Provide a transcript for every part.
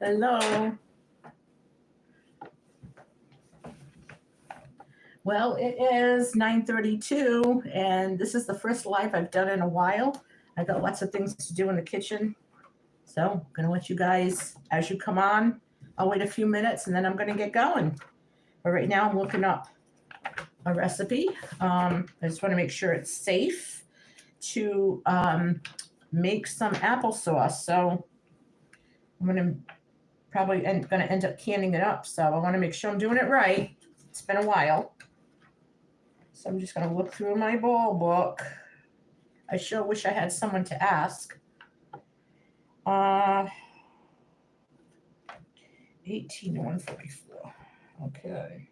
Hello. Well, it is 9:32, and this is the first live I've done in a while. I got lots of things to do in the kitchen, so I'm gonna let you guys, as you come on, I'll wait a few minutes and then I'm gonna get going. But right now I'm looking up a recipe. I just want to make sure it's safe to make some applesauce. So I'm gonna probably gonna end up canning it up. So I want to make sure I'm doing it right. It's been a while. So I'm just going to look through my bowl book. I sure wish I had someone to ask. 18 to 144. Okay.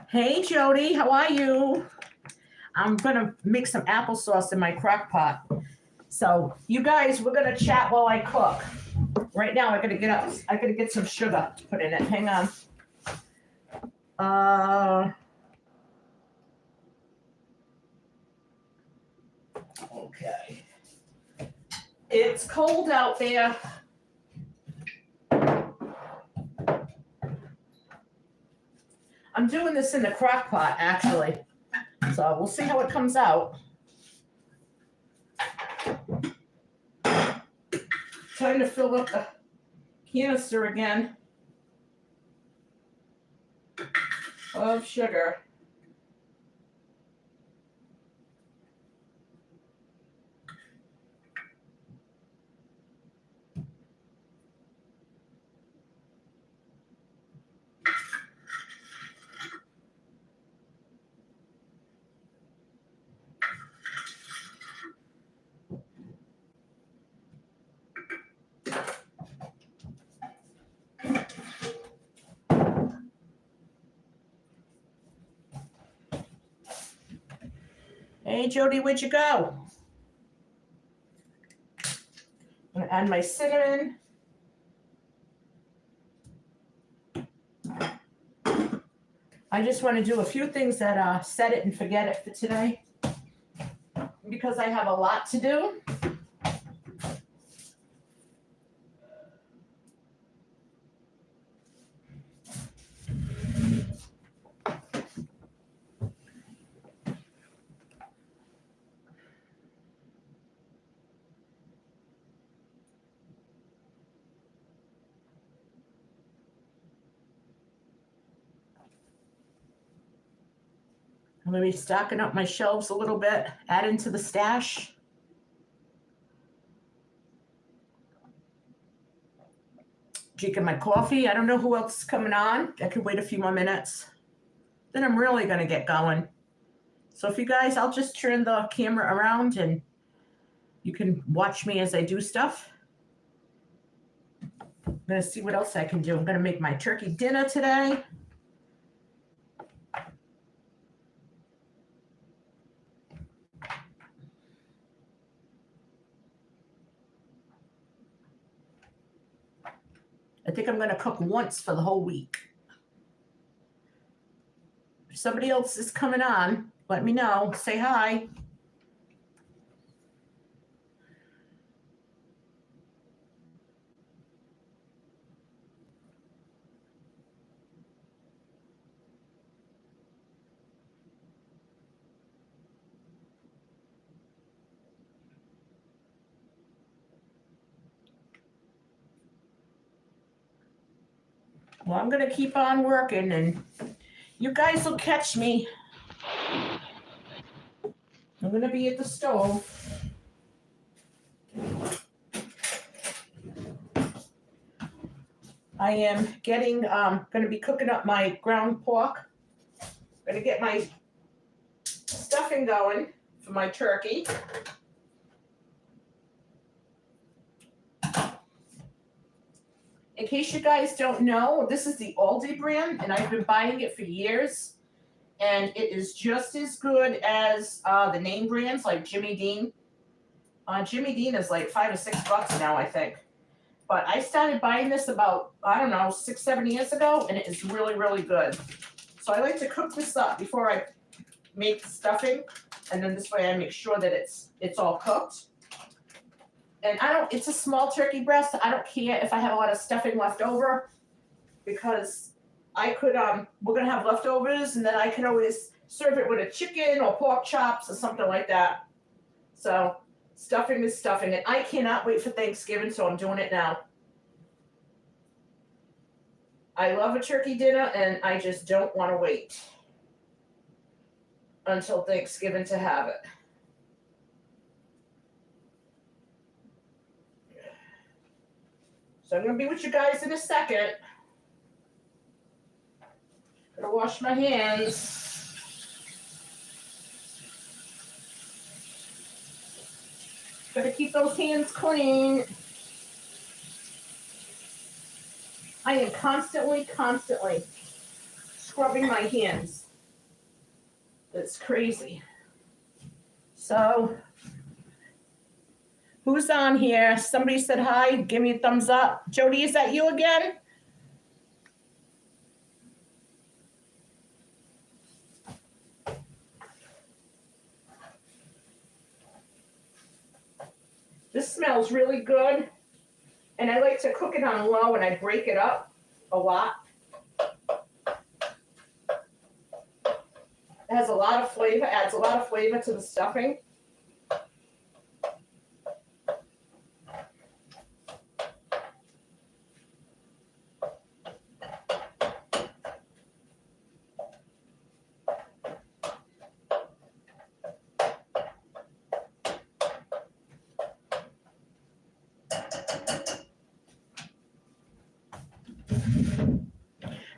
Hey, Jody, how are you? I'm going to make some applesauce in my crock pot. So you guys, we're going to chat while I cook. Right now, I got to get some sugar to put in it. Hang on. Okay. It's cold out there. I'm doing this in the crock pot, actually. So we'll see how it comes out. Time to fill up the canister again of sugar. Hey, Jody, where'd you go? I'm going to add my cinnamon. I just want to do a few things that set it and forget it for today because I have a lot to do. I'm going to be stocking up my shelves a little bit, adding to the stash. Drinking my coffee. I don't know who else is coming on. I could wait a few more minutes. Then I'm really going to get going. So if you guys, I'll just turn the camera around and you can watch me as I do stuff. I'm going to see what else I can do. I'm going to make my turkey dinner today. I think I'm going to cook once for the whole week. If somebody else is coming on, let me know. Say hi. Well, I'm going to keep on working and you guys will catch me. I'm going to be at the stove. I am going to be cooking up my ground pork. Going to get my stuffing going for my turkey. in case you guys don't know, this is the Aldi brand, and I've been buying it for years. And it is just as good as the name brands like Jimmy Dean. Jimmy Dean is like $5 or $6 now, I think. But I started buying this about, I don't know, 6-7 years ago, and it is really, really good. So I like to cook this up before I make the stuffing, and then this way I make sure that it's all cooked. And it's a small turkey breast. I don't care if I have a lot of stuffing left over, because I could, we're gonna have leftovers, and then I can always serve it with a chicken or pork chops or something like that. So stuffing is stuffing, and I cannot wait for Thanksgiving, so I'm doing it now. I love a turkey dinner, and I just don't want to wait until Thanksgiving to have it. So I'm going to be with you guys in a second. Gotta wash my hands. Gotta keep those hands clean. I am constantly scrubbing my hands. It's crazy. So, who's on here? Somebody said hi. Give me a thumbs up. Jody, is that you again? This smells really good, and I like to cook it on low, and I break it up a lot. It has a lot of flavor, adds a lot of flavor to the stuffing.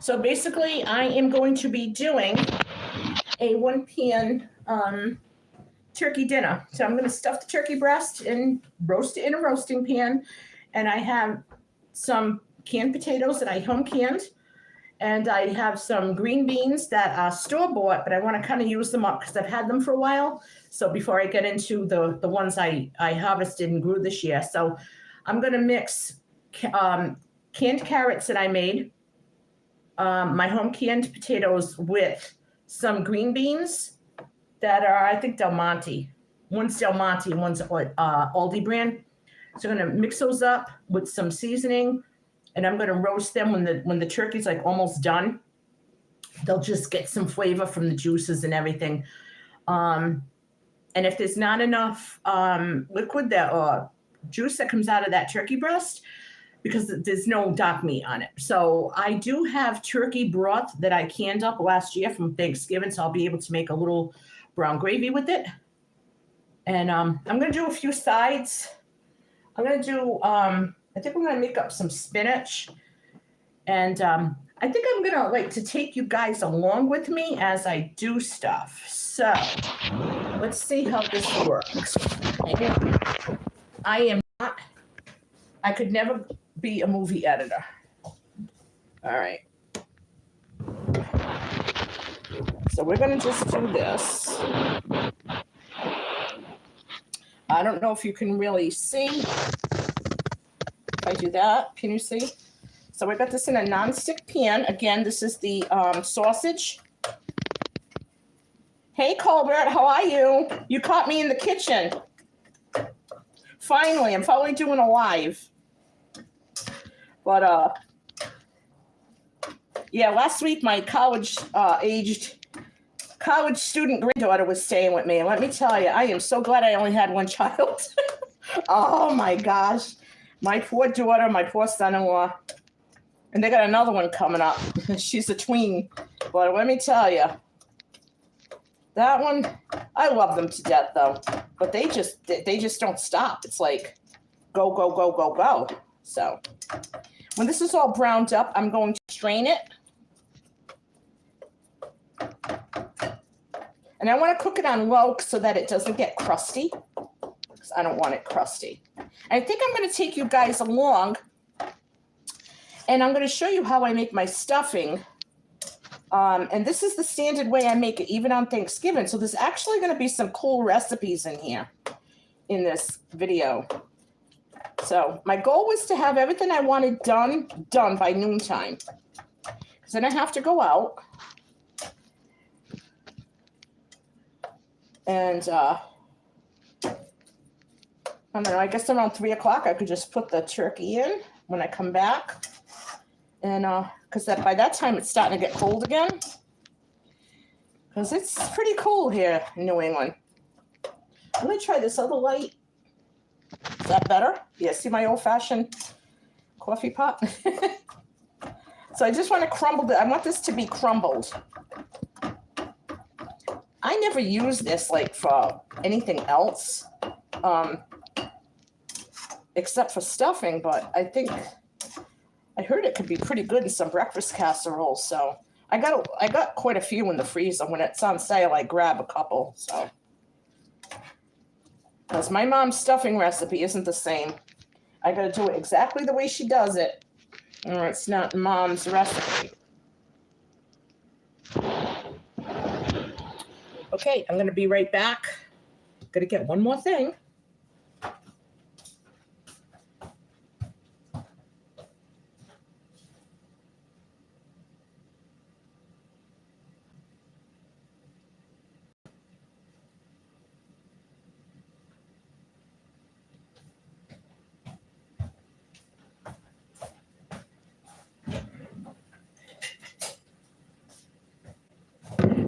So basically, I am going to be doing a 1-pan turkey dinner. So I'm going to stuff the turkey breast and roast it in a roasting pan. And I have some canned potatoes that I home canned. And I have some green beans that are store-bought, but I want to kind of use them up because I've had them for a while. So before I get into the ones I harvested and grew this year. So I'm going to mix canned carrots that I made, my home canned potatoes with some green beans that are, I think, Del Monte. One's Del Monte and one's Aldi brand. So I'm going to mix those up with some seasoning, and I'm going to roast them when the turkey's like almost done. They'll just get some flavor from the juices and everything. And if there's not enough liquid or juice that comes out of that turkey breast, because there's no dark meat on it. So I do have turkey broth that I canned up last year from Thanksgiving, so I'll be able to make a little brown gravy with it. And I'm going to do a few sides. I'm going to do, I think I'm going to make up some spinach. And I think I'm going to like to take you guys along with me as I do stuff. So let's see how this works. I could never be a movie editor. All right. So we're going to just do this. I don't know if you can really see. If I do that, can you see? So we got this in a nonstick pan. Again, this is the sausage. Hey, Colbert, how are you? You caught me in the kitchen. Finally, I'm finally doing a live. But, yeah, last week my college student granddaughter was staying with me. And let me tell you, I am so glad I only had one child. Oh, my gosh. My poor daughter, my poor son-in-law. And they got another one coming up. She's a tween. But let me tell you, that one, I love them to death, though. But they just don't stop. It's like, go, go, go, go, go. So when this is all browned up, I'm going to strain it. And I want to cook it on low so that it doesn't get crusty, because I don't want it crusty. And I think I'm going to take you guys along And I'm going to show you how I make my stuffing. And this is the standard way I make it, even on Thanksgiving. So there's actually going to be some cool recipes in here in this video. So my goal was to have everything I wanted done by noontime. Because then I have to go out. And I don't know, I guess around 3 o'clock I could just put the turkey in when I come back. And because by that time it's starting to get cold again. Because it's pretty cool here in New England. I'm going to try this other light. Is that better? Yeah, see my old-fashioned coffee pot? So I just want to crumble it. I want this to be crumbled. I never use this like for anything else, except for stuffing, but I heard it could be pretty good in some breakfast casseroles. So I got quite a few in the freezer. When it's on sale, I grab a couple. So because my mom's stuffing recipe isn't the same. I got to do it exactly the way she does it, or it's not mom's recipe. Okay, I'm going to be right back. Going to get one more thing.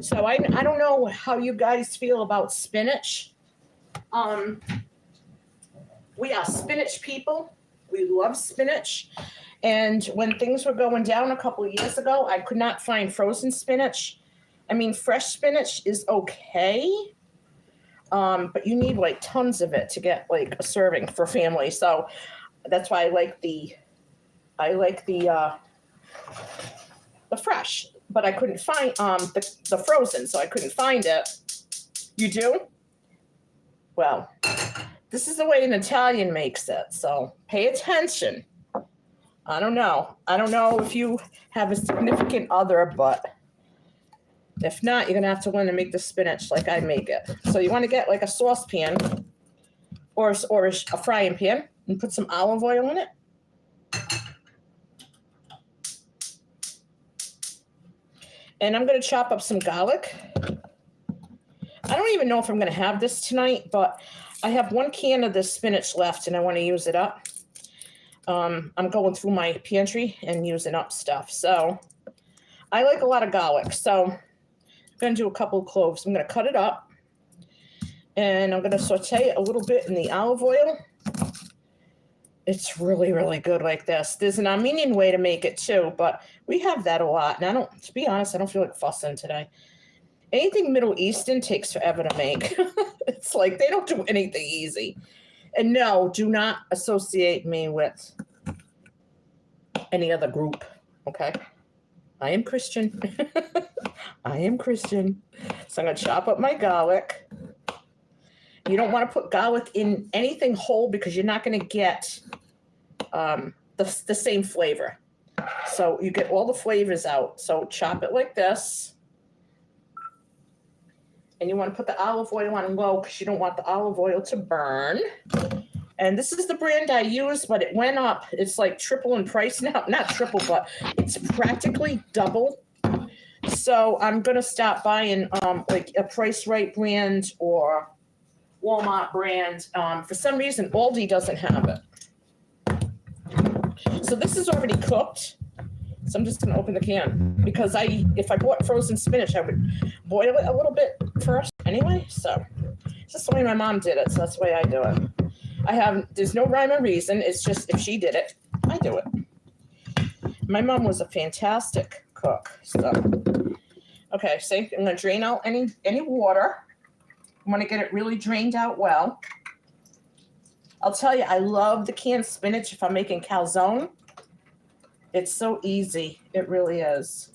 So I don't know how you guys feel about spinach. We are spinach people. We love spinach. And when things were going down a couple of years ago, I could not find frozen spinach. I mean, fresh spinach is okay, but you need like tons of it to get like a serving for family. So that's why I like the fresh. But I couldn't find the frozen, so I couldn't find it. You do? Well, this is the way an Italian makes it, so pay attention. I don't know if you have a significant other, but if not, you're going to have to learn to make the spinach like I make it. So you want to get like a saucepan or a frying pan and put some olive oil in it. And I'm going to chop up some garlic. I don't even know if I'm going to have this tonight, but I have 1 can of this spinach left and I want to use it up. I'm going through my pantry and using up stuff. So I like a lot of garlic. So I'm going to do a couple of cloves. I'm going to cut it up and I'm going to saute it a little bit in the olive oil. It's really, really good like this. There's an Armenian way to make it too, but we have that a lot. And to be honest, I don't feel like fussing today. Anything Middle Eastern takes forever to make. It's like they don't do anything easy. And no, do not associate me with any other group, okay? I am Christian. I am Christian. So I'm going to chop up my garlic. You don't want to put garlic in anything whole because you're not going to get the same flavor. So you get all the flavors out. So chop it like this. And you want to put the olive oil on low because you don't want the olive oil to burn. And this is the brand I use, but it went up. It's like triple in price now. Not triple, but it's practically double. So I'm going to stop buying like a Price Right brand or Walmart brand. For some reason, Aldi doesn't have it. So this is already cooked. So I'm just going to open the can because if I bought frozen spinach, I would boil it a little bit first anyway. So it's just the way my mom did it. So that's the way I do it. There's no rhyme or reason. It's just if she did it, I do it. My mom was a fantastic cook. So, okay, so I'm going to drain out any water. I want to get it really drained out well. I'll tell you, I love the canned spinach if I'm making calzone. It's so easy. It really is.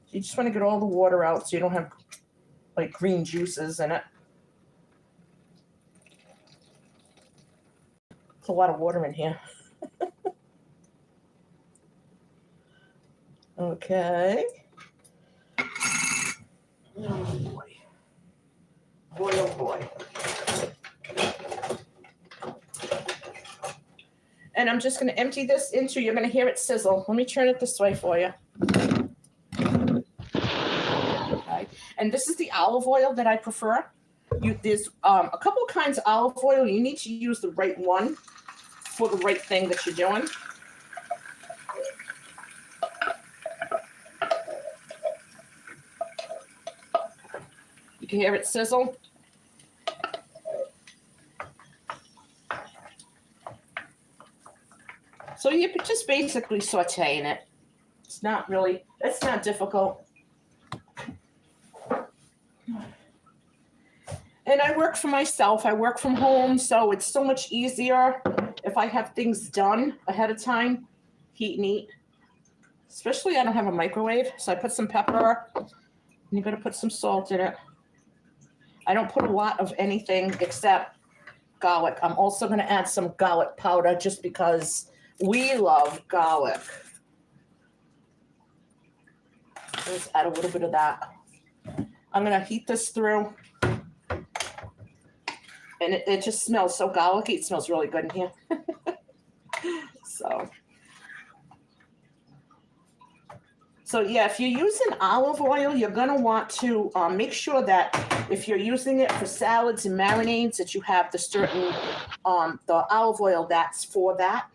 You just want to get all the water out so you don't have like green juices in it. It's a lot of water in here. Okay. Oh boy. Boy, oh boy. And I'm just going to empty this into, you're going to hear it sizzle. Let me turn it this way for you. Okay. And this is the olive oil that I prefer. There's a couple kinds of olive oil. You need to use the right one for the right thing that you're doing. You can hear it sizzle. So you're just basically sauteing it. It's not difficult. And I work for myself. I work from home, so it's so much easier if I have things done ahead of time, heat and eat. Especially I don't have a microwave, so I put some pepper, and you're going to put some salt in it. I don't put a lot of anything except garlic. I'm also going to add some garlic powder just because we love garlic. Let's add a little bit of that. I'm going to heat this through. And it just smells so garlicky. It smells really good in here. So yeah, if you're using olive oil, you're going to want to make sure that if you're using it for salads and marinades, that you have the certain, the olive oil that's for that.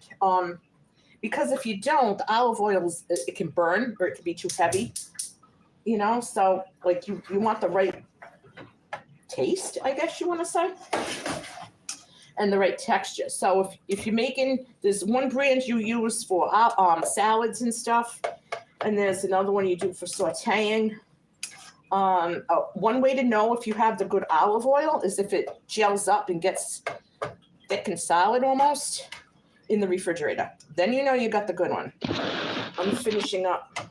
Because if you don't, the olive oil, it can burn or it can be too heavy, you know? So like you want the right taste, I guess you want to say, and the right texture. So if you're making, there's one brand you use for salads and stuff, and there's another one you do for sauteing. One way to know if you have the good olive oil is if it gels up and gets thick and solid almost in the refrigerator. Then you know you got the good one. I'm finishing up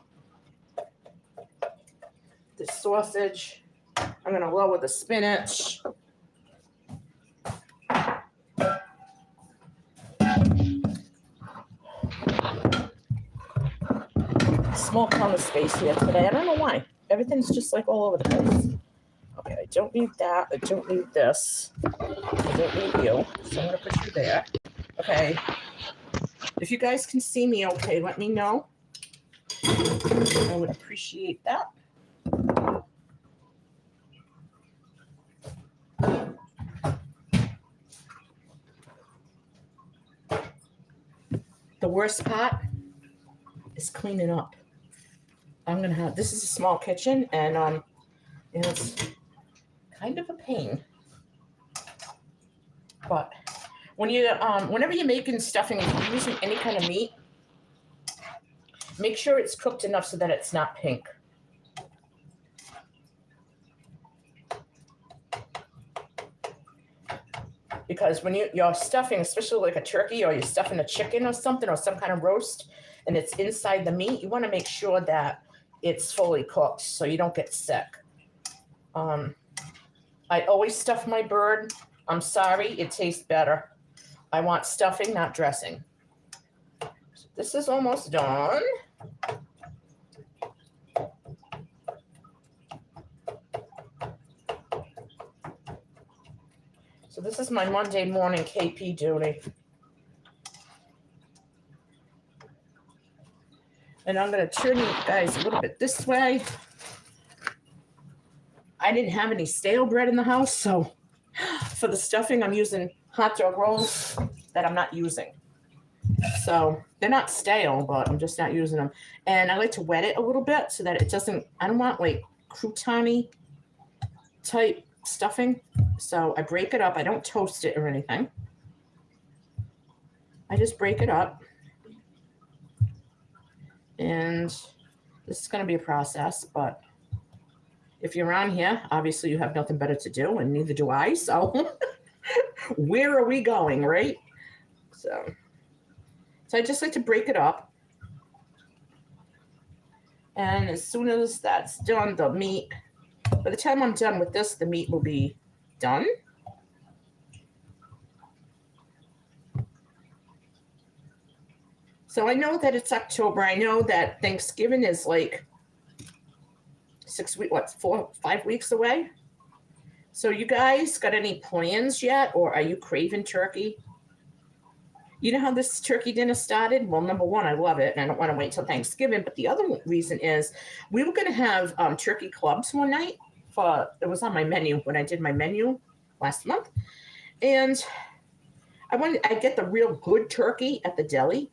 the sausage. I'm going to lower the spinach. Small amount of space here today. I don't know why. Everything's just like all over the place. Okay, I don't need that. I don't need this. I don't need you. So I'm going to put you there. Okay. If you guys can see me okay, let me know. I would appreciate that. The worst part is cleaning up. I'm going to have, this is a small kitchen, and it's kind of a pain. But when you, whenever you're making stuffing, if you're using any kind of meat, make sure it's cooked enough so that it's not pink. Because when you're stuffing, especially like a turkey, or you're stuffing a chicken or something, or some kind of roast, and it's inside the meat, you want to make sure that it's fully cooked so you don't get sick. I always stuff my bird. I'm sorry, it tastes better. I want stuffing, not dressing. So this is almost done. So this is my Monday morning KP duty. And I'm going to turn you guys a little bit this way. I didn't have any stale bread in the house, so for the stuffing, I'm using hot dog rolls that I'm not using. So they're not stale, but I'm just not using them. And I like to wet it a little bit so that it doesn't, I don't want like crouton-y type stuffing. So I break it up. I don't toast it or anything. I just break it up. And this is going to be a process, but if you're around here, obviously you have nothing better to do, and neither do I. So where are we going, right? So I just like to break it up. And as soon as that's done, the meat, by the time I'm done with this, the meat will be done. So I know that it's October. I know that Thanksgiving is like 5 weeks away. So you guys got any plans yet, or are you craving turkey? You know how this turkey dinner started? Well, number one, I love it, and I don't want to wait till Thanksgiving. But the other reason is we were going to have turkey clubs one night. It was on my menu when I did my menu last month, and I get the real good turkey at the deli,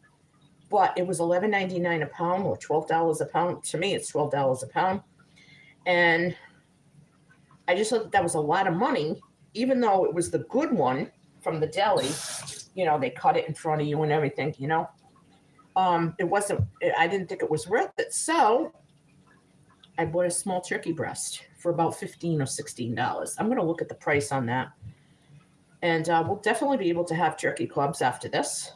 but it was $11.99 a pound or $12 a pound. To me, it's $12 a pound, and I just thought that was a lot of money, even though it was the good one from the deli. You know, they cut it in front of you and everything, you know. It wasn't, I didn't think it was worth it. So I bought a small turkey breast for about $15 or $16. I'm going to look at the price on that. And we'll definitely be able to have turkey clubs after this.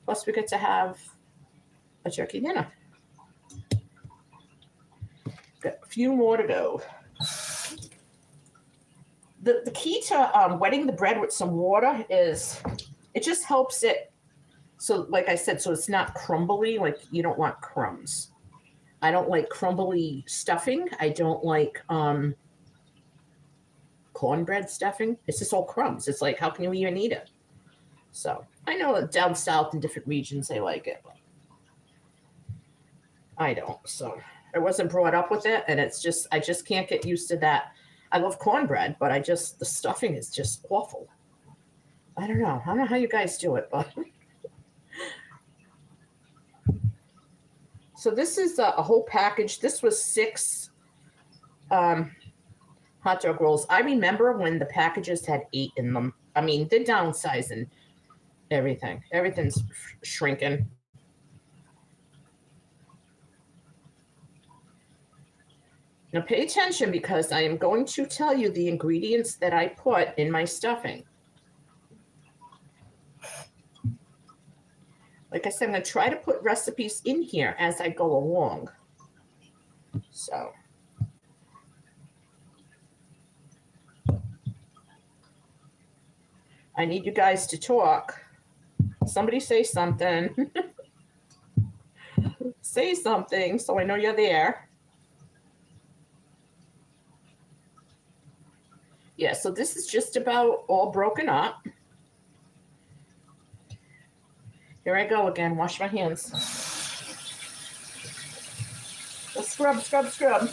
Plus, we get to have a turkey dinner. Got a few more to go. The key to wetting the bread with some water is it just helps it. So like I said, so it's not crumbly, like you don't want crumbs. I don't like crumbly stuffing. I don't like cornbread stuffing. It's just all crumbs. It's like, how can you even eat it? So I know that down south in different regions, they like it. But I don't. So I wasn't brought up with it. And it's just, I just can't get used to that. I love cornbread, but the stuffing is just awful. I don't know how you guys do it, but. So this is a whole package. This was 6 hot dog rolls. I remember when the packages had 8 in them. I mean, they're downsizing everything. Everything's shrinking. Now pay attention because I am going to tell you the ingredients that I put in my stuffing. Like I said, I'm going to try to put recipes in here as I go along. So. I need you guys to talk. Somebody say something. Say something so I know you're there. Yeah, so this is just about all broken up. Here I go again. Wash my hands. Let's scrub, scrub, scrub.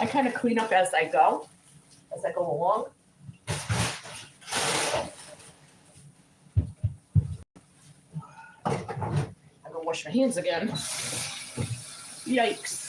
I kind of clean up as I go along. I'm gonna wash my hands again. Yikes.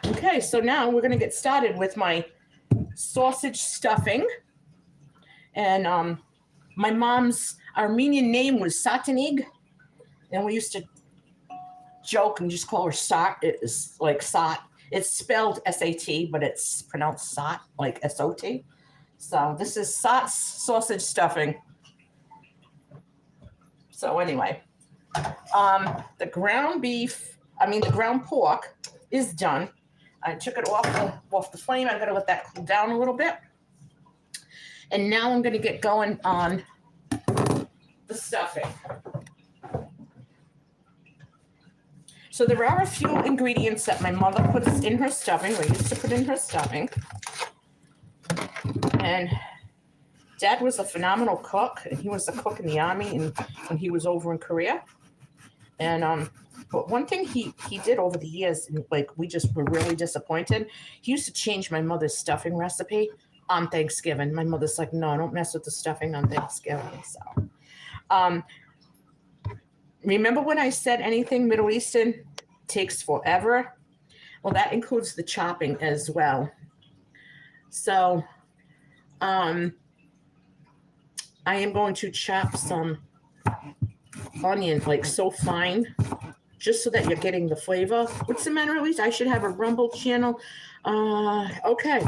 Okay, so now we're going to get started with my sausage stuffing. And my mom's Armenian name was Satanig. And we used to joke and just call her Sat. It is like Sat. It's spelled S-A-T, but it's pronounced Sat, like S-O-T. So this is Sat's sausage stuffing. So anyway, the ground pork is done. I took it off the flame. I'm going to let that cool down a little bit. And now I'm going to get going on the stuffing. So there are a few ingredients that my mother puts in her stuffing, or used to put in her stuffing. And Dad was a phenomenal cook, and he was a cook in the Army and when he was over in Korea. And but one thing he did over the years, and like we just were really disappointed, he used to change my mother's stuffing recipe on Thanksgiving. My mother's like, no, don't mess with the stuffing on Thanksgiving. So remember when I said anything Middle Eastern takes forever? Well, that includes the chopping as well. So I am going to chop some onion like so fine, just so that you're getting the flavor. What's the matter, Elise? I should have a Rumble channel. Okay.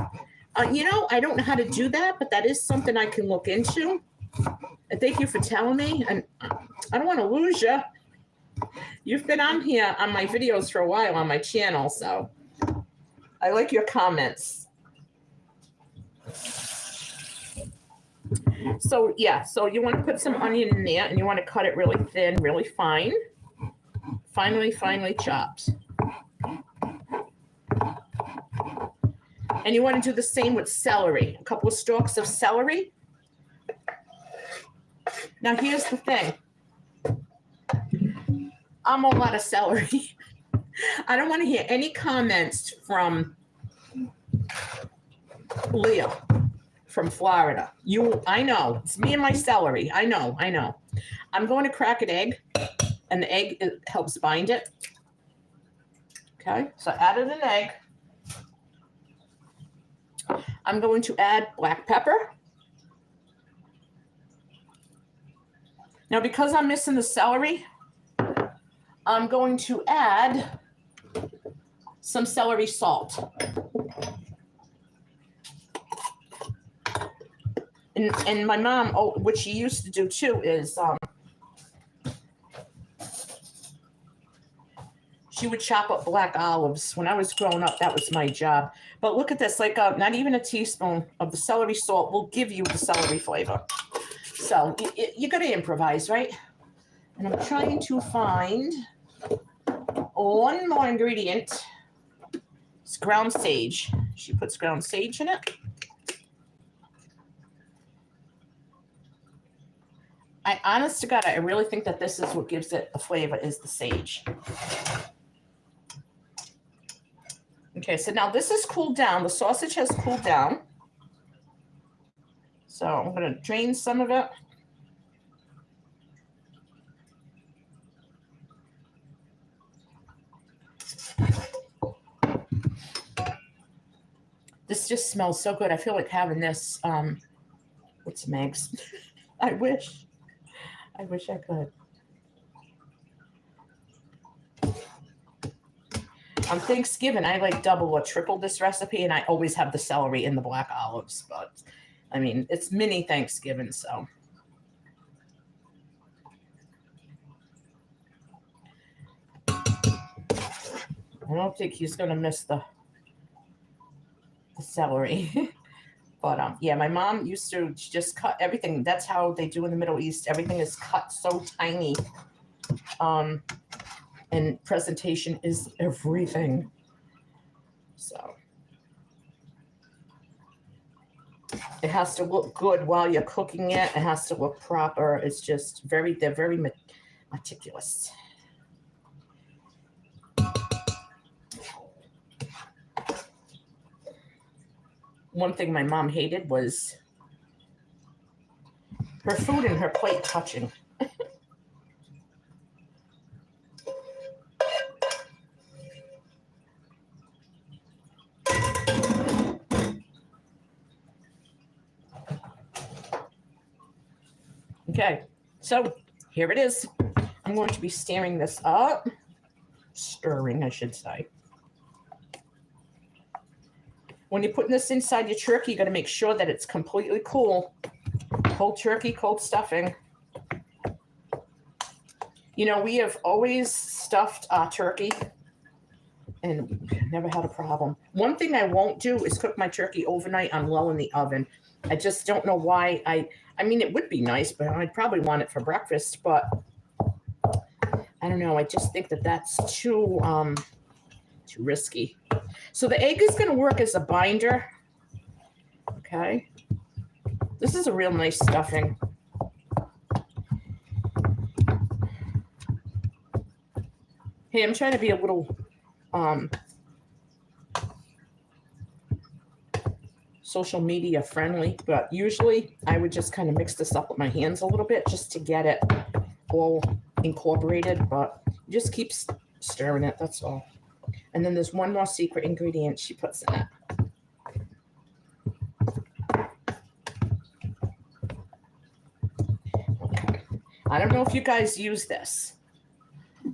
You know, I don't know how to do that, but that is something I can look into. And thank you for telling me. And I don't want to lose you. You've been on here on my videos for a while on my channel, so I like your comments. So yeah, so you want to put some onion in there, and you want to cut it really thin, really fine. Finely chopped. And you want to do the same with celery. A couple of stalks of celery. Now here's the thing. I'm all out of celery. I don't want to hear any comments from Leah from Florida. I know. It's me and my celery. I know. I'm going to crack an egg, and the egg helps bind it. Okay, so I added an egg. I'm going to add black pepper. Now, because I'm missing the celery, I'm going to add some celery salt. And my mom, what she used to do too is she would chop up black olives. When I was growing up, that was my job. But look at this, like not even a teaspoon of the celery salt will give you the celery flavor. So you got to improvise, right? And I'm trying to find one more ingredient. It's ground sage. She puts ground sage in it. Honest to God, I really think that this is what gives it a flavor, is the sage. Okay, so now this is cooled down. The sausage has cooled down. So I'm going to drain some of it. This just smells so good. I feel like having this with some eggs. I wish I could. On Thanksgiving, I like double or triple this recipe, and I always have the celery in the black olives. But, I mean, it's mini Thanksgiving, so. I don't think he's going to miss the celery. But, yeah, my mom used to just cut everything. That's how they do in the Middle East. Everything is cut so tiny. And presentation is everything. So it has to look good while you're cooking it. It has to look proper. It's just they're very meticulous. One thing my mom hated was her food and her plate touching. Okay, so here it is. I'm going to be stirring this up. Stirring, I should say. When you're putting this inside your turkey, you got to make sure that it's completely cool. Cold turkey, cold stuffing. You know, we have always stuffed turkey and never had a problem. One thing I won't do is cook my turkey overnight on low in the oven. I just don't know why. I mean, it would be nice, but I'd probably want it for breakfast. But I don't know. I just think that that's too risky. So the egg is going to work as a binder. Okay. This is a real nice stuffing. Hey, I'm trying to be a little social media friendly, but usually I would just kind of mix this up with my hands a little bit just to get it all incorporated, but just keep stirring it, that's all. And then there's one more secret ingredient she puts in it. I don't know if you guys use this,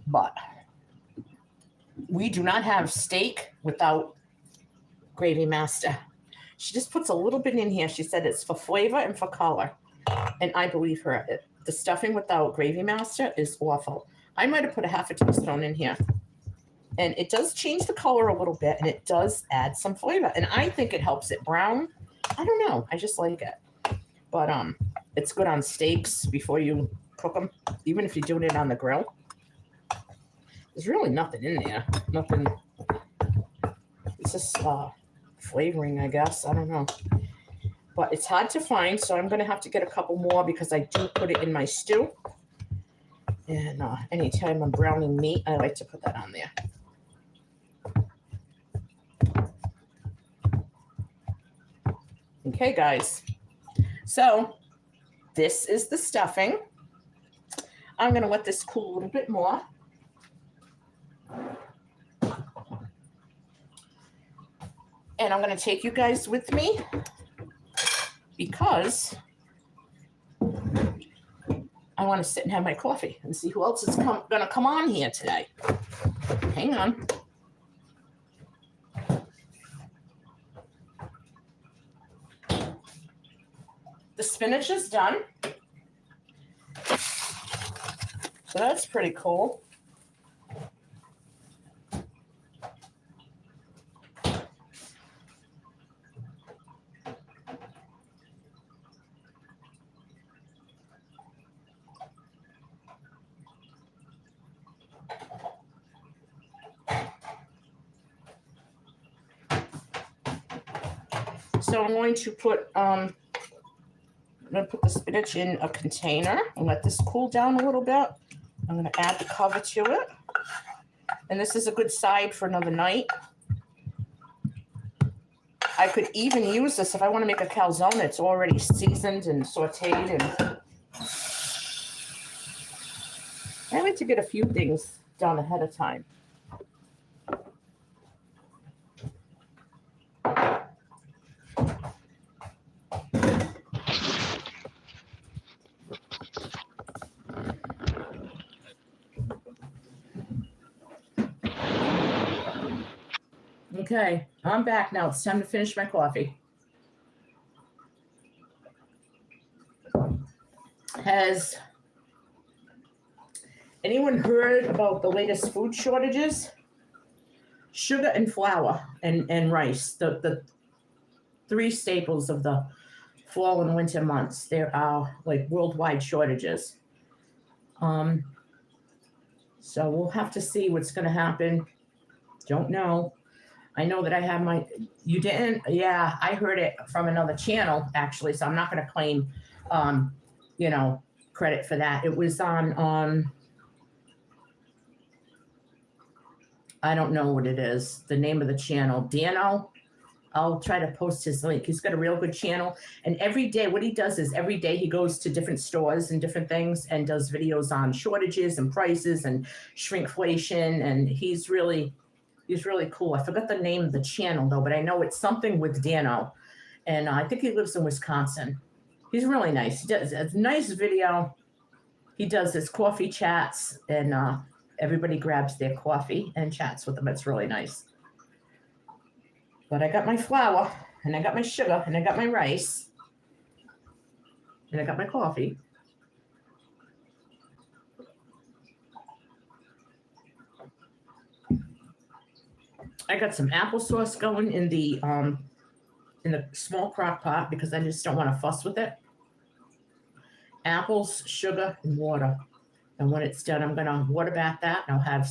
but we do not have steak without Gravy Master. She just puts a little bit in here. She said it's for flavor and for color. And I believe her. The stuffing without Gravy Master is awful. I might have put a half a teaspoon in here. And it does change the color a little bit, and it does add some flavor. And I think it helps it brown. I don't know. I just like it. But it's good on steaks before you cook them, even if you're doing it on the grill. There's really nothing in there. Nothing. It's just flavoring, I guess. I don't know. But it's hard to find, so I'm going to have to get a couple more because I do put it in my stew. And anytime I'm browning meat, I like to put that on there. Okay, guys. So this is the stuffing. I'm going to let this cool a little bit more. And I'm going to take you guys with me because I want to sit and have my coffee and see who else is going to come on here today. Hang on. The spinach is done. So that's pretty cool. So I'm going to put the spinach in a container and let this cool down a little bit. I'm going to add the cover to it. And this is a good side for another night. I could even use this if I want to make a calzone. It's already seasoned and sauteed. And I like to get a few things done ahead of time. Okay, I'm back now. It's time to finish my coffee. Has anyone heard about the latest food shortages? Sugar and flour and rice, the three staples of the fall and winter months. There are like worldwide shortages. So we'll have to see what's going to happen. Don't know. I know that I have you didn't? Yeah, I heard it from another channel, actually, so I'm not going to claim, credit for that. It was on, I don't know what it is, the name of the channel, Dano. I'll try to post his link. He's got a real good channel. And every day, what he does is every day he goes to different stores and different things and does videos on shortages and prices and shrinkflation. And he's really cool. I forgot the name of the channel, though, but I know it's something with Dano. And I think he lives in Wisconsin. He's really nice. He does a nice video. He does his coffee chats, and everybody grabs their coffee and chats with them. It's really nice. But I got my flour, and I got my sugar, and I got my rice, and I got my coffee. I got some applesauce going in the small crock pot because I just don't want to fuss with it. Apples, sugar, and water. And when it's done, I'm going to water bath that, and I'll have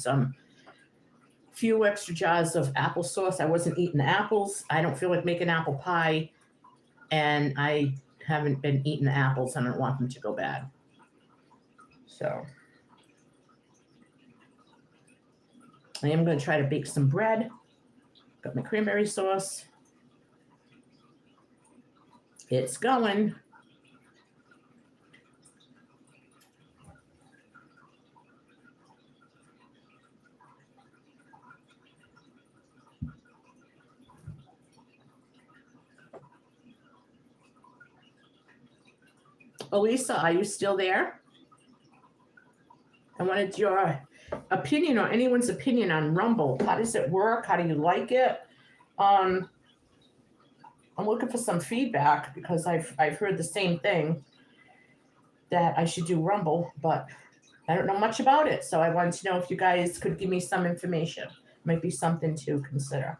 few extra jars of applesauce. I wasn't eating apples. I don't feel like making apple pie, and I haven't been eating the apples. I don't want them to go bad. So I am going to try to bake some bread. Got my cranberry sauce. It's going. Elisa, are you still there? I wanted your opinion or anyone's opinion on Rumble. How does it work? How do you like it? I'm looking for some feedback because I've heard the same thing that I should do Rumble, but I don't know much about it. So I wanted to know if you guys could give me some information. Might be something to consider.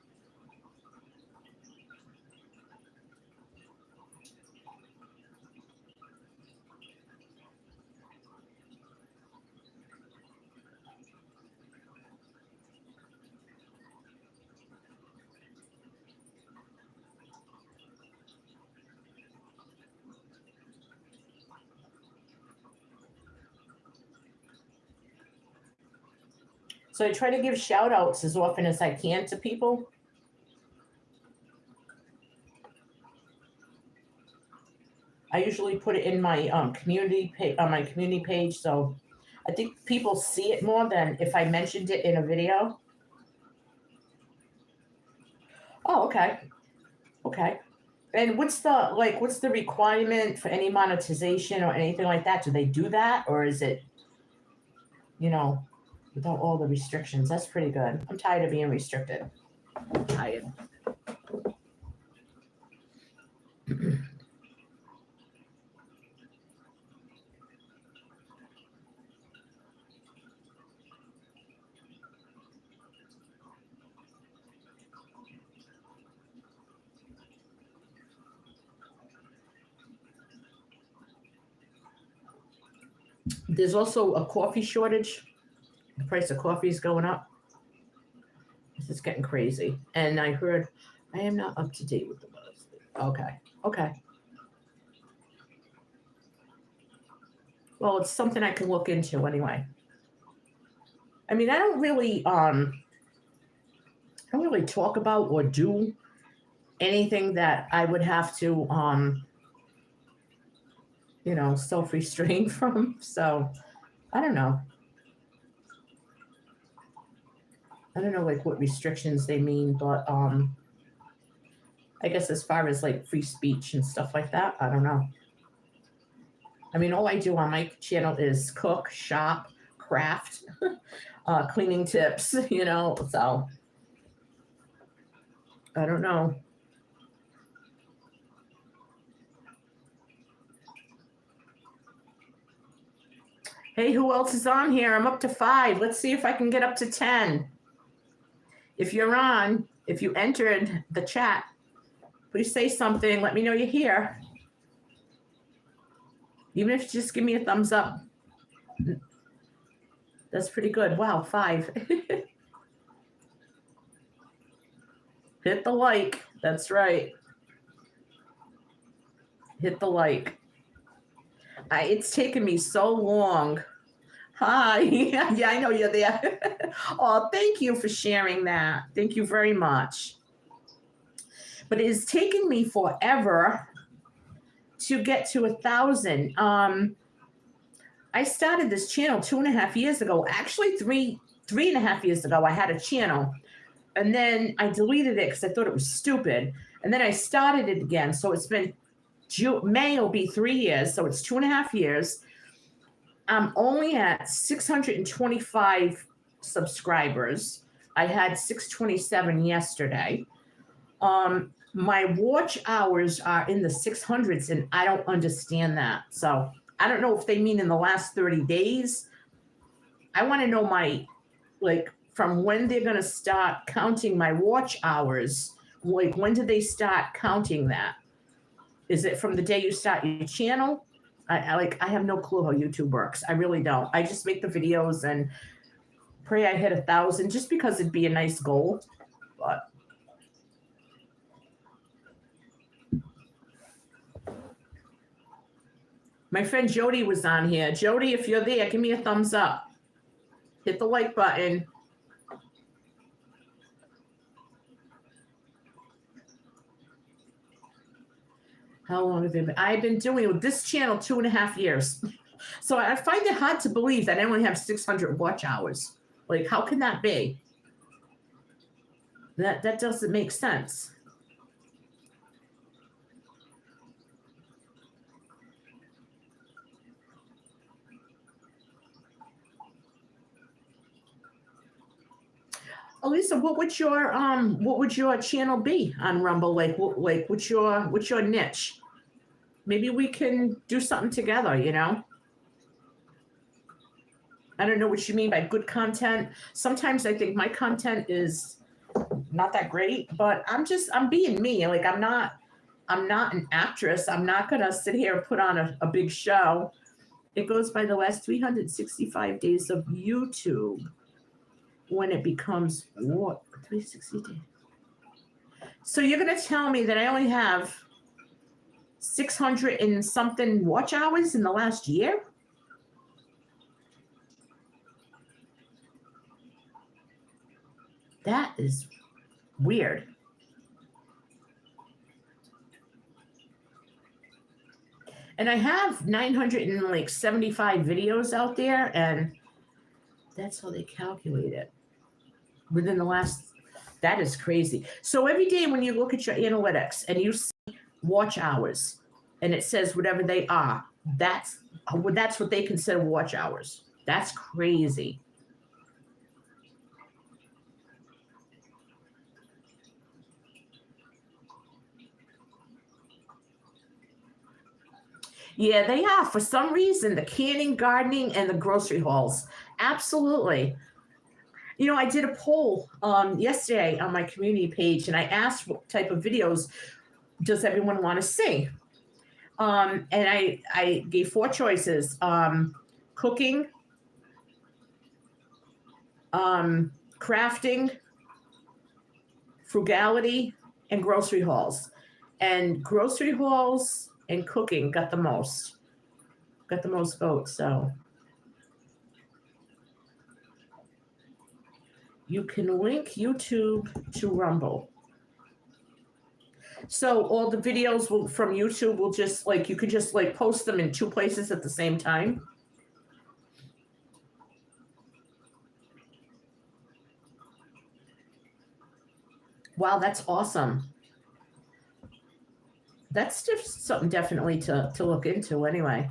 So I try to give shout outs as often as I can to people. I usually put it in my community on my community page, so I think people see it more than if I mentioned it in a video. Oh, okay, okay. And what's the requirement for any monetization or anything like that? Do they do that, or is it, you know, without all the restrictions? That's pretty good. I'm tired of being restricted. I'm tired. There's also a coffee shortage. The price of coffee is going up. This is getting crazy. And I heard I am not up to date with the buzz. Okay. Okay. Well, it's something I can look into anyway. I mean, I don't really talk about or do anything that I would have to self-restrain from. So I don't know. I don't know like what restrictions they mean, but I guess as far as like free speech and stuff like that, I don't know. I mean, all I do on my channel is cook, shop, craft, cleaning tips, so I don't know. Hey, who else is on here? I'm up to 5. Let's see if I can get up to 10. If you're on, if you entered the chat, please say something. Let me know you're here. Even if you just give me a thumbs up. That's pretty good. Wow, 5. Hit the like. That's right. Hit the like. It's taken me so long. Hi. Yeah, I know you're there. Oh, thank you for sharing that. Thank you very much. But it has taken me forever to get to 1,000. I started this channel 2.5 years ago. Actually, 3.5 years ago, I had a channel. And then I deleted it because I thought it was stupid. And then I started it again. So it's been May will be 3 years. So it's 2.5 years. I'm only at 625 subscribers. I had 627 yesterday. My watch hours are in the 600s, and I don't understand that. So I don't know if they mean in the last 30 days. I want to know from when they're going to start counting my watch hours. Like, when do they start counting that? Is it from the day you start your channel? I have no clue how YouTube works. I really don't. I just make the videos and pray I hit 1,000 just because it'd be a nice goal. But my friend Jody was on here. Jody, if you're there, give me a thumbs up. Hit the like button. How long have they been? I've been doing this channel 2.5 years. So I find it hard to believe that I only have 600 watch hours. Like, how can that be? That doesn't make sense. Elisa, what would your channel be on Rumble? What's your niche? Maybe we can do something together, you know? I don't know what you mean by good content. Sometimes I think my content is not that great, but I'm being me. Like I'm not an actress. I'm not gonna sit here and put on a big show. It goes by the last 365 days of YouTube when it becomes what 360 days. So you're gonna tell me that I only have 600 and something watch hours in the last year? That is weird. And I have 975 videos out there, and that's how they calculate it. Within the last, that is crazy. So every day when you look at your analytics and you see watch hours, and it says whatever they are, that's what they consider watch hours. That's crazy. Yeah, they are. For some reason, the canning, gardening, and the grocery hauls. Absolutely. You know, I did a poll yesterday on my community page, and I asked what type of videos does everyone want to see? And I gave 4 choices: cooking, crafting, frugality, and grocery hauls. And grocery hauls and cooking got the most votes. So you can link YouTube to Rumble. So all the videos from YouTube will just you could just post them in 2 places at the same time. Wow, that's awesome. That's just something definitely to look into anyway.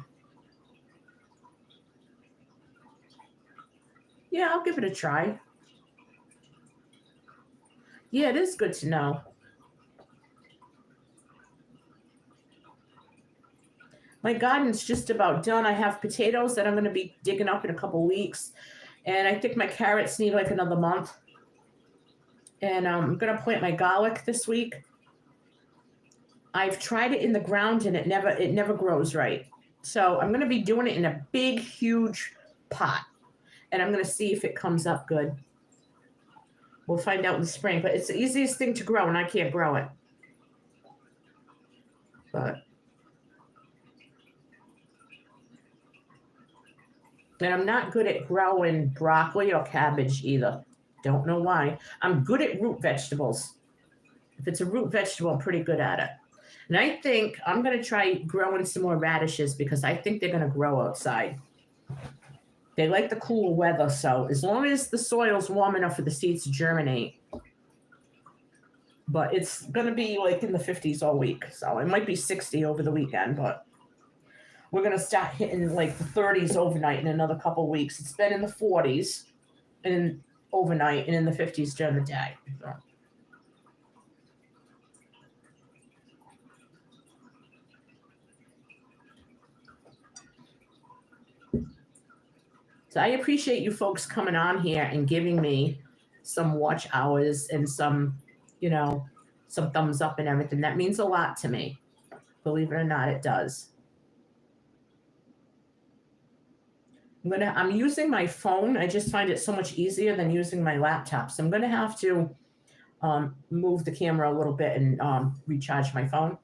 Yeah, I'll give it a try. Yeah, it is good to know. My garden's just about done. I have potatoes that I'm going to be digging up in a couple weeks. And I think my carrots need another month. And I'm going to plant my garlic this week. I've tried it in the ground and it never grows right. So I'm going to be doing it in a big, huge pot. And I'm going to see if it comes up good. We'll find out in the spring. But it's the easiest thing to grow, and I can't grow it. But and I'm not good at growing broccoli or cabbage either. Don't know why. I'm good at root vegetables. If it's a root vegetable, I'm pretty good at it. And I think I'm going to try growing some more radishes because I think they're going to grow outside. They like the cooler weather, so as long as the soil's warm enough for the seeds to germinate. But it's going to be in the 50s all week, so it might be 60 over the weekend, but we're going to start hitting the 30s overnight in another couple weeks. It's been in the 40s and overnight and in the 50s during the day. So I appreciate you folks coming on here and giving me some watch hours and some thumbs up and everything. That means a lot to me. Believe it or not, it does. I'm using my phone. I just find it so much easier than using my laptop. So I'm going to have to move the camera a little bit and recharge my phone.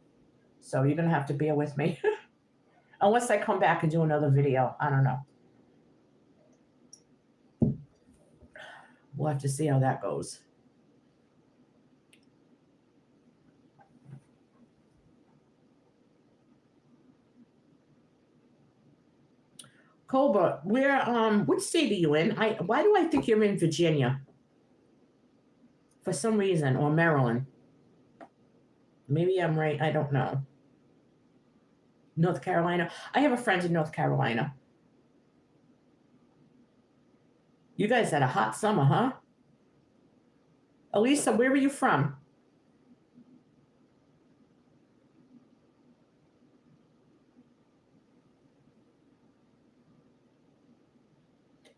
So you're going to have to bear with me. Unless I come back and do another video. I don't know. We'll have to see how that goes. Cobra, which state are you in? Why do I think you're in Virginia? For some reason, or Maryland. Maybe I'm right. I don't know. North Carolina. I have a friend in North Carolina. You guys had a hot summer, huh? Elisa, where are you from?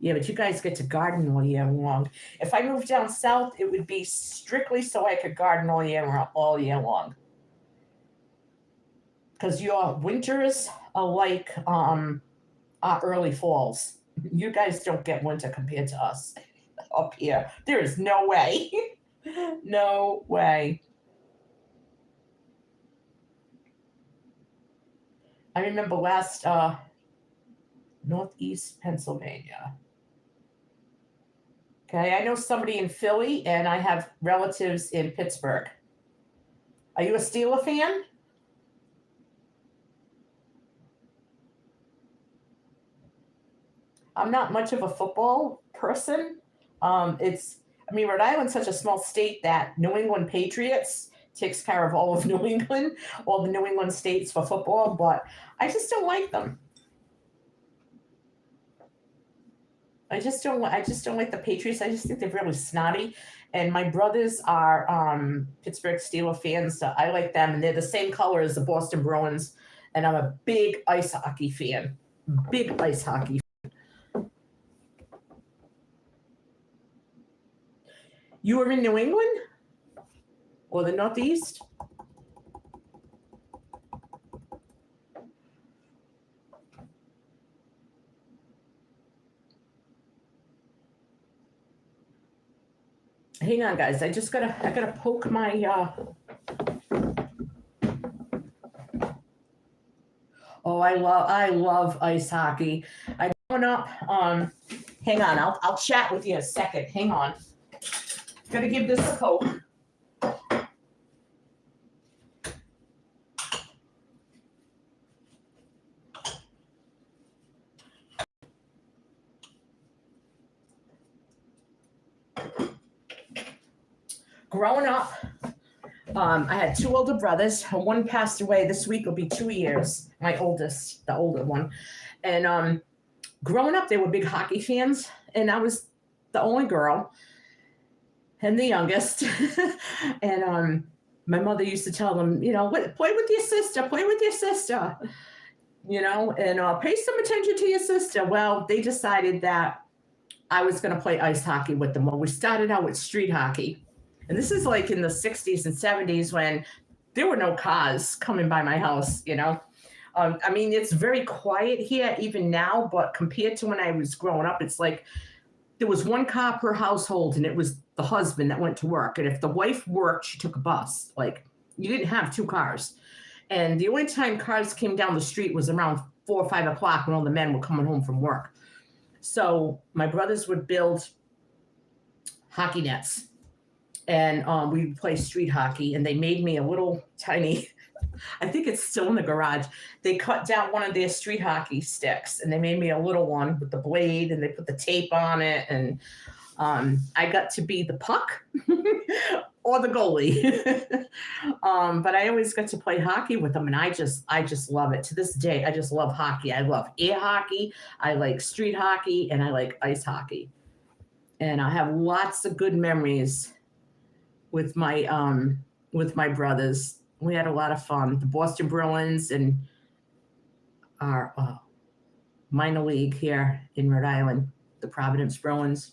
Yeah, but you guys get to garden all year long. If I moved down south, it would be strictly so I could garden all year long. Because your winters are like our early falls. You guys don't get winter compared to us up here. There is no way. No way. I remember last Northeast Pennsylvania. Okay, I know somebody in Philly, and I have relatives in Pittsburgh. Are you a Steeler fan? I'm not much of a football person. I mean, Rhode Island's such a small state that New England Patriots takes care of all of New England, all the New England states for football, but I just don't like them. I just don't like the Patriots. I just think they're really snotty. And my brothers are Pittsburgh Steelers fans, so I like them, and they're the same color as the Boston Bruins. And I'm a big ice hockey fan. Big ice hockey. You were in New England or the Northeast? Hang on, guys. I gotta poke my Oh, I love ice hockey. I growing up, hang on, I'll chat with you a second. Hang on. Gotta give this a poke. Growing up, I had two older brothers. One passed away this week. Will be 2 years. My oldest, the older one, and growing up, they were big hockey fans, and I was the only girl and the youngest. And my mother used to tell them, play with your sister, play with your sister, and pay some attention to your sister. Well, they decided that I was going to play ice hockey with them. Well, we started out with street hockey. And this is like in the 60s and 70s when there were no cars coming by my house. I mean, it's very quiet here even now, but compared to when I was growing up, it's like there was one car per household, and it was the husband that went to work. And if the wife worked, she took a bus. Like, you didn't have two cars. And the only time cars came down the street was around 4 or 5 o'clock when all the men were coming home from work. So my brothers would build hockey nets, and we would play street hockey, and they made me a little tiny, I think it's still in the garage. They cut down one of their street hockey sticks, and they made me a little one with the blade, and they put the tape on it, and I got to be the puck or the goalie. But I always got to play hockey with them, and I just love it. To this day, I just love hockey. I love air hockey, I like street hockey, and I like ice hockey. And I have lots of good memories with my brothers. We had a lot of fun. The Boston Bruins and our minor league here in Rhode Island, the Providence Bruins.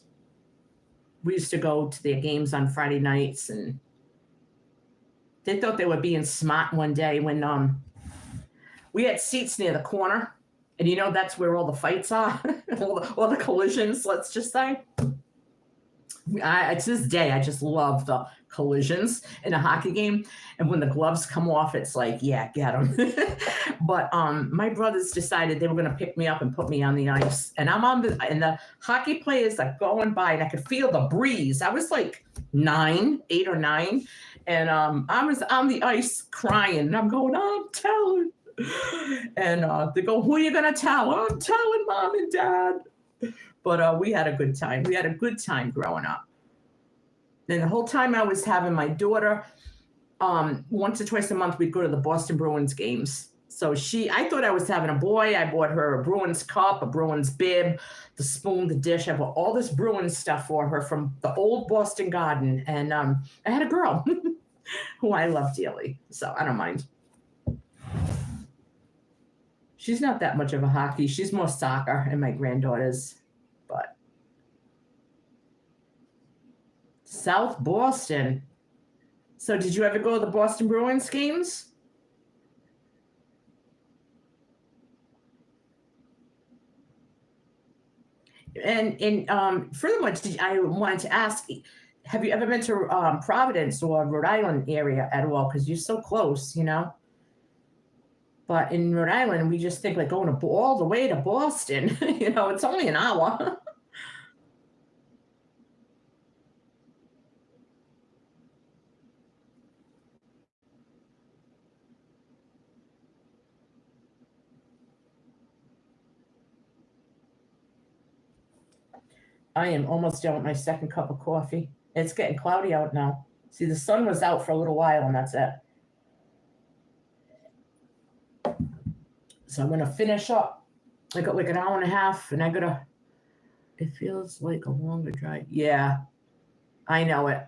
We used to go to their games on Friday nights, and they thought they were being smart one day when we had seats near the corner, and that's where all the fights are, all the collisions, let's just say. To this day, I just love the collisions in a hockey game. And when the gloves come off, it's like, yeah, get them. But my brothers decided they were going to pick me up and put me on the ice. And and the hockey players are going by, and I could feel the breeze. I was like 8 or 9. And I was on the ice crying. And I'm going, I'm telling. And they go, who are you going to tell? I'm telling Mom and Dad. But we had a good time. We had a good time growing up. And the whole time I was having my daughter, once or twice a month, we'd go to the Boston Bruins games. So I thought I was having a boy. I bought her a Bruins cup, a Bruins bib, the spoon, the dish. I bought all this Bruins stuff for her from the old Boston Garden. And I had a girl who I love dearly. So I don't mind. She's not that much of a hockey. She's more soccer, and my granddaughter's. But South Boston. So did you ever go to the Boston Bruins games? And furthermore, I wanted to ask, have you ever been to Providence or Rhode Island area at all? Because you're so close, you know. But in Rhode Island, we just think like going all the way to Boston. You know, it's only an hour. I am almost done with my second cup of coffee. It's getting cloudy out now. See, the sun was out for a little while, and that's it. So I'm gonna finish up. I got like an hour and a half, and it feels like a longer drive. Yeah, I know it.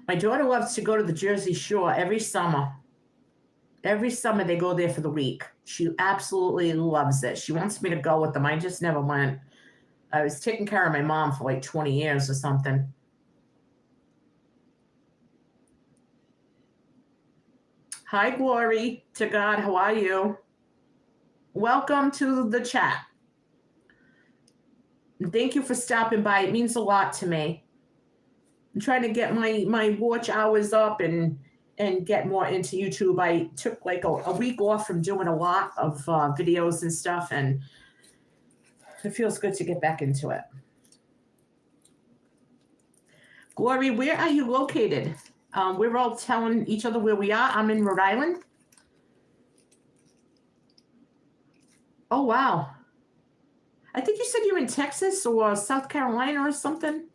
My daughter loves to go to the Jersey Shore every summer. Every summer they go there for the week. She absolutely loves it. She wants me to go with them. I just never went. I was taking care of my mom for like 20 years or something. Hi, Glory to God. How are you? Welcome to the chat. Thank you for stopping by. It means a lot to me. I'm trying to get my watch hours up and get more into YouTube. I took like a week off from doing a lot of videos and stuff, and it feels good to get back into it. Glory, where are you located? We're all telling each other where we are. I'm in Rhode Island. Oh, wow. I think you said you're in Texas or South Carolina or something.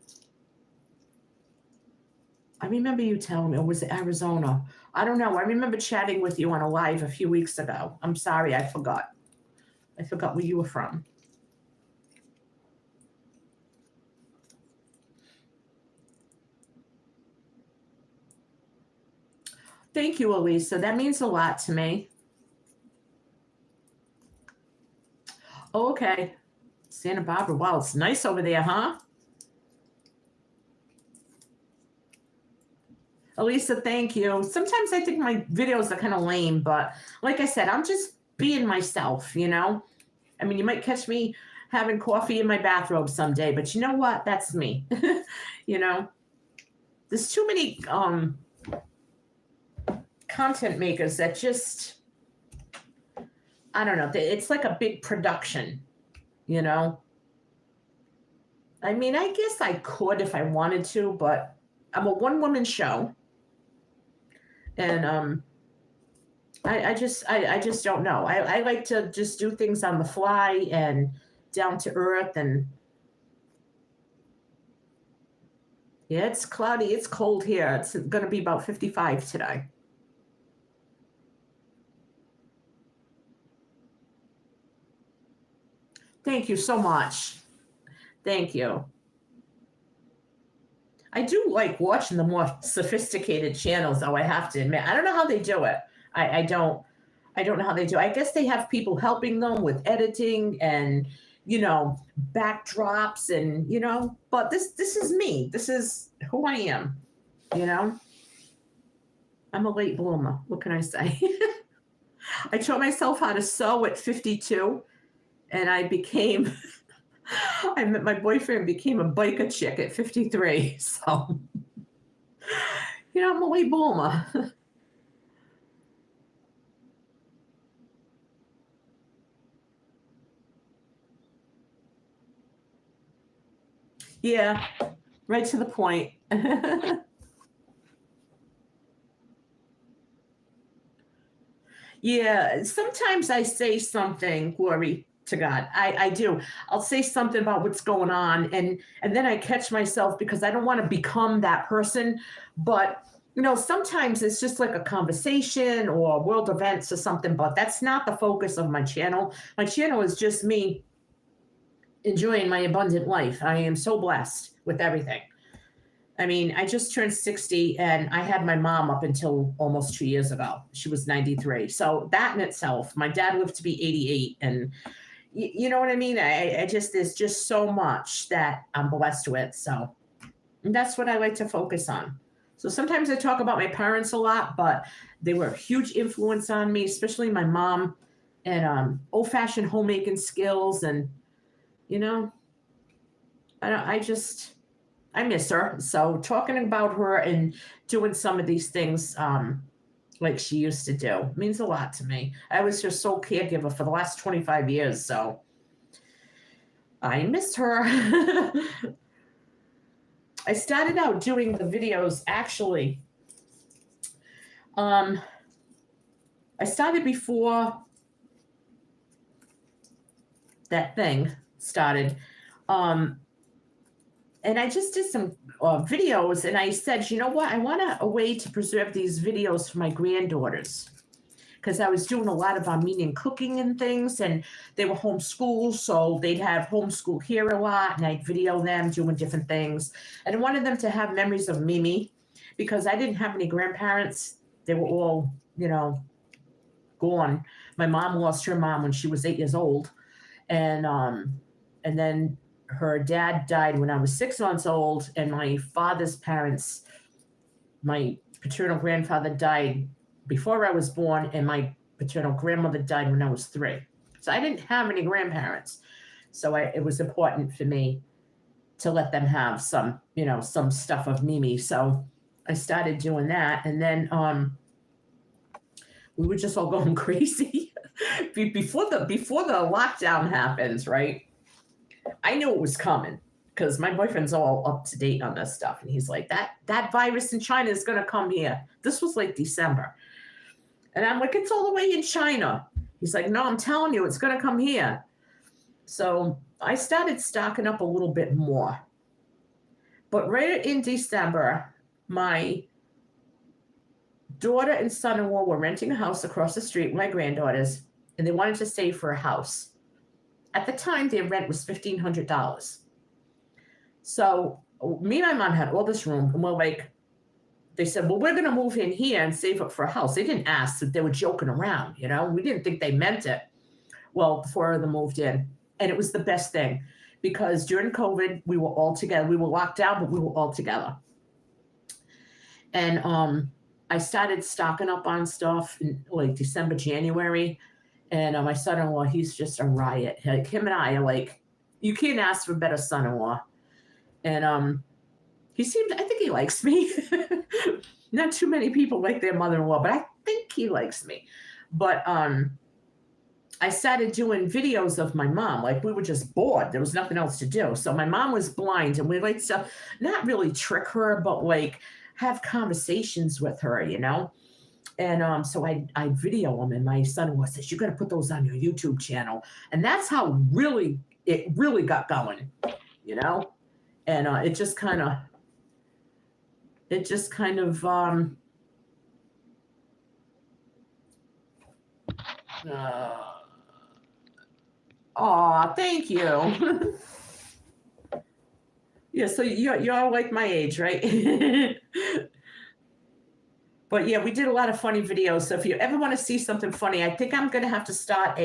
I remember you telling me, or was it Arizona? I don't know. I remember chatting with you on a live a few weeks ago. I'm sorry, I forgot. I forgot where you were from. Thank you, Elisa. That means a lot to me. Oh, okay. Santa Barbara. Wow, it's nice over there, huh? Elisa, thank you. Sometimes I think my videos are kind of lame, but like I said, I'm just being myself, you know? I mean, you might catch me having coffee in my bathrobe someday, but you know what? That's me. You know? There's too many content makers that just, I don't know, it's like a big production, you know? I mean, I guess I could if I wanted to, but I'm a one-woman show. And I just don't know. I like to just do things on the fly and down to earth. And yeah, it's cloudy. It's cold here. It's going to be about 55 today. Thank you so much. Thank you. I do like watching the more sophisticated channels, though, I have to admit. I don't know how they do it. I don't know how they do it. I guess they have people helping them with editing and, you know, backdrops and, you know, but this is me. This is who I am, you know? I'm a late bloomer. What can I say? I taught myself how to sew at 52, and I became I met my boyfriend, became a biker chick at 53. So, you know, I'm a late bloomer. Yeah, right to the point. Yeah, sometimes I say something, Glory, to God. I do. I'll say something about what's going on, and then I catch myself because I don't want to become that person. But sometimes it's just like a conversation or world events or something, but that's not the focus of my channel. My channel is just me enjoying my abundant life. I am so blessed with everything. I mean, I just turned 60 and I had my mom up until almost 2 years ago. She was 93. So that in itself, my dad lived to be 88. And you know what I mean? I just, there's just so much that I'm blessed with. So that's what I like to focus on. So sometimes I talk about my parents a lot, but they were a huge influence on me, especially my mom, and old-fashioned homemaking skills. And, you know, I miss her. So talking about her and doing some of these things like she used to do means a lot to me. I was her sole caregiver for the last 25 years, so I miss her. I started out doing the videos actually. I started before that thing started. And I just did some videos, and I said, you know what? I want a way to preserve these videos for my granddaughters, because I was doing a lot of Armenian cooking and things, and they were homeschooled, so they'd have homeschool here a lot, and I'd video them doing different things. And I wanted them to have memories of Mimi, because I didn't have any grandparents. They were all, gone. My mom lost her mom when she was 8 years old, and then her dad died when I was 6 months old, and my father's parents, my paternal grandfather died before I was born, and my paternal grandmother died when I was 3. So I didn't have any grandparents. So it was important for me to let them have some, some stuff of Mimi. So I started doing that, and then we were just all going crazy before the lockdown happens, right? I knew it was coming because my boyfriend's all up to date on this stuff. And he's like, that virus in China is going to come here. This was like December. And I'm like, it's all the way in China. He's like, no, I'm telling you, it's going to come here. So I started stocking up a little bit more. But right in December, my daughter and son-in-law were renting a house across the street with my granddaughters, and they wanted to save for a house. At the time, their rent was $1,500. So me and my mom had all this room, and we're like, they said, well, we're going to move in here and save up for a house. They didn't ask that. They were joking around, We didn't think they meant it. Well, the 4 of them moved in, and it was the best thing because during COVID, we were all together. We were locked down, but we were all together. And I started stocking up on stuff in like December, January. And my son-in-law, he's just a riot. Like, him and I are like, you can't ask for a better son-in-law. And I think he likes me. Not too many people like their mother-in-law, but I think he likes me. But I started doing videos of my mom. Like, we were just bored. There was nothing else to do. So my mom was blind, and we like to not really trick her, but like have conversations with her, And so I video them, and my son-in-law says, you got to put those on your YouTube channel. And that's how it really got going, And it just kind of, thank you. Yeah, so you're like my age, right? But yeah, we did a lot of funny videos. So if you ever want to see something funny, I think I'm going to have to start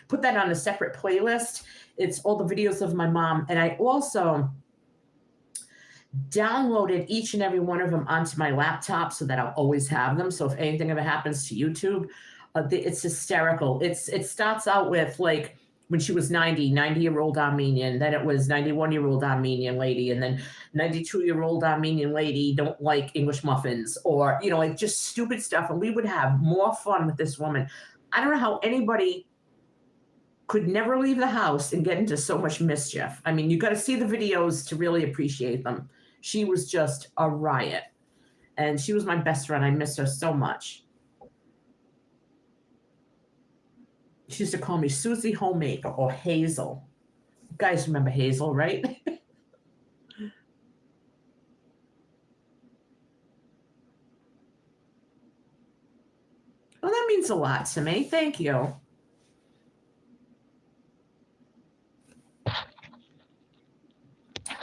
put that on a separate playlist. It's all the videos of my mom. And I also downloaded each and every one of them onto my laptop so that I'll always have them. So if anything ever happens to YouTube, it's hysterical. It starts out with like, when she was 90-year-old Armenian, then it was 91-year-old Armenian lady, and then 92-year-old Armenian lady don't like English muffins, or, like just stupid stuff. And we would have more fun with this woman. I don't know how anybody could never leave the house and get into so much mischief. I mean, you got to see the videos to really appreciate them. She was just a riot. And she was my best friend. I miss her so much. She used to call me Susie Homemaker or Hazel. You guys remember Hazel, right? Well, that means a lot to me. Thank you.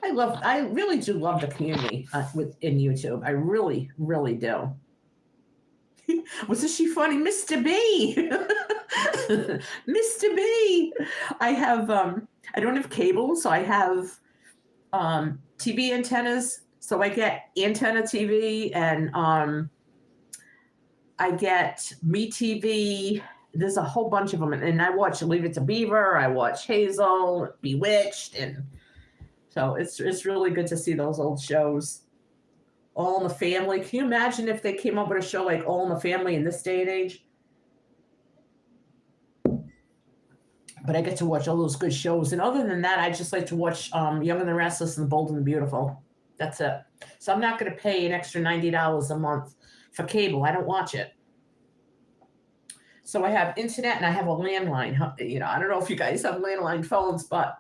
I really do love the community within YouTube. I really, really do. Wasn't she funny? Mr. B. Mr. B. I have, I don't have cable, so I have TV antennas. So I get antenna TV and I get MeTV. There's a whole bunch of them. And I watch Leave It to Beaver. I watch Hazel, Bewitched. And so it's really good to see those old shows. All in the Family. Can you imagine if they came up with a show like All in the Family in this day and age? But I get to watch all those good shows. And other than that, I just like to watch Young and the Restless and The Bold and the Beautiful. That's it. So I'm not going to pay an extra $90 a month for cable. I don't watch it. So I have internet and I have a landline. You know, I don't know if you guys have landline phones, but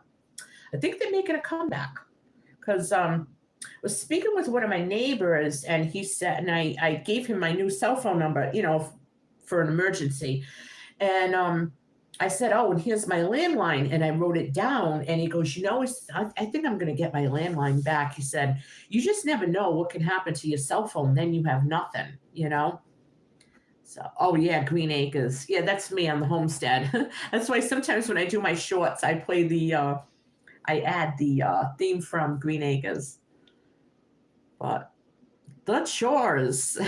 I think they're making a comeback. Because I was speaking with one of my neighbors and he said, and I gave him my new cell phone number, you know, for an emergency. And I said, oh, and here's my landline. And I wrote it down. And he goes, you know, I think I'm going to get my landline back. He said, you just never know what can happen to your cell phone. Then you have nothing, you know? So, oh, yeah, Green Acres. Yeah, that's me on the homestead. That's why sometimes when I do my shorts, I play I add the theme from Green Acres. But the chores.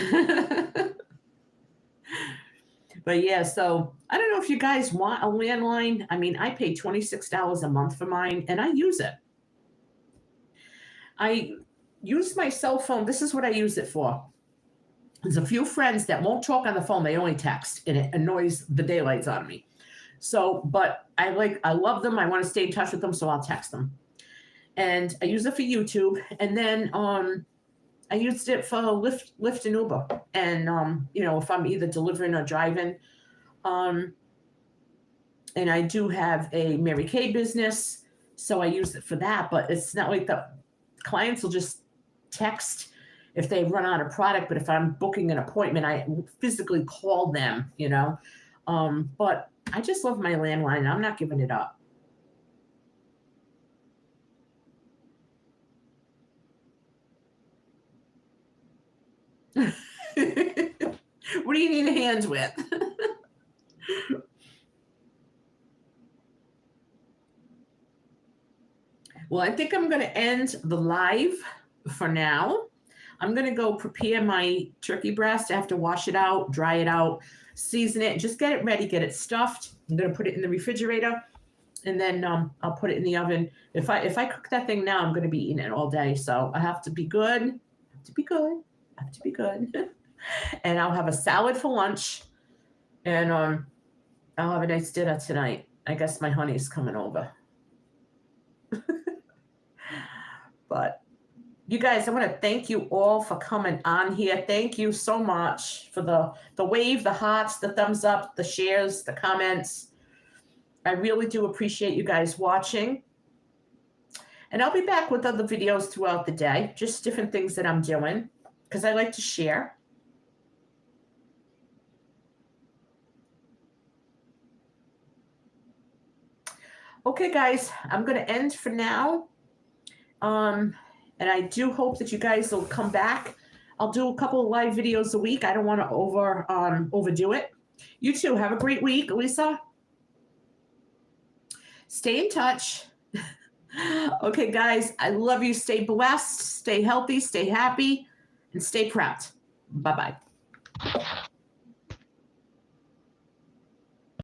But yeah, so I don't know if you guys want a landline. I mean, I pay $26 a month for mine and I use it. I use my cell phone. This is what I use it for. There's a few friends that won't talk on the phone. They only text and it annoys the daylights out of me. So, but I love them. I want to stay in touch with them. So I'll text them. And I use it for YouTube. And then, I used it for Lyft and Uber. And, you know, if I'm either delivering or driving. And I do have a Mary Kay business, so I use it for that. But it's not like the clients will just text if they run out of product. But if I'm booking an appointment, I physically call them, you know. But I just love my landline. I'm not giving it up. What do you need hands with? Well, I think I'm going to end the live for now. I'm going to go prepare my turkey breast. I have to wash it out, dry it out, season it, just get it ready, get it stuffed. I'm going to put it in the refrigerator, and then I'll put it in the oven. If I cook that thing now, I'm going to be eating it all day. So I have to be good. I have to be good. I have to be good. And I'll have a salad for lunch, and I'll have a nice dinner tonight. I guess my honey's coming over. But you guys, I want to thank you all for coming on here. Thank you so much for the wave, the hearts, the thumbs up, the shares, the comments. I really do appreciate you guys watching. And I'll be back with other videos throughout the day, just different things that I'm doing, because I like to share. Okay, guys, I'm going to end for now. And I do hope that you guys will come back. I'll do a couple of live videos a week. I don't want to overdo it. You too. Have a great week, Lisa. Stay in touch. Okay, guys, I love you. Stay blessed, stay healthy, stay happy, and stay proud. Bye-bye.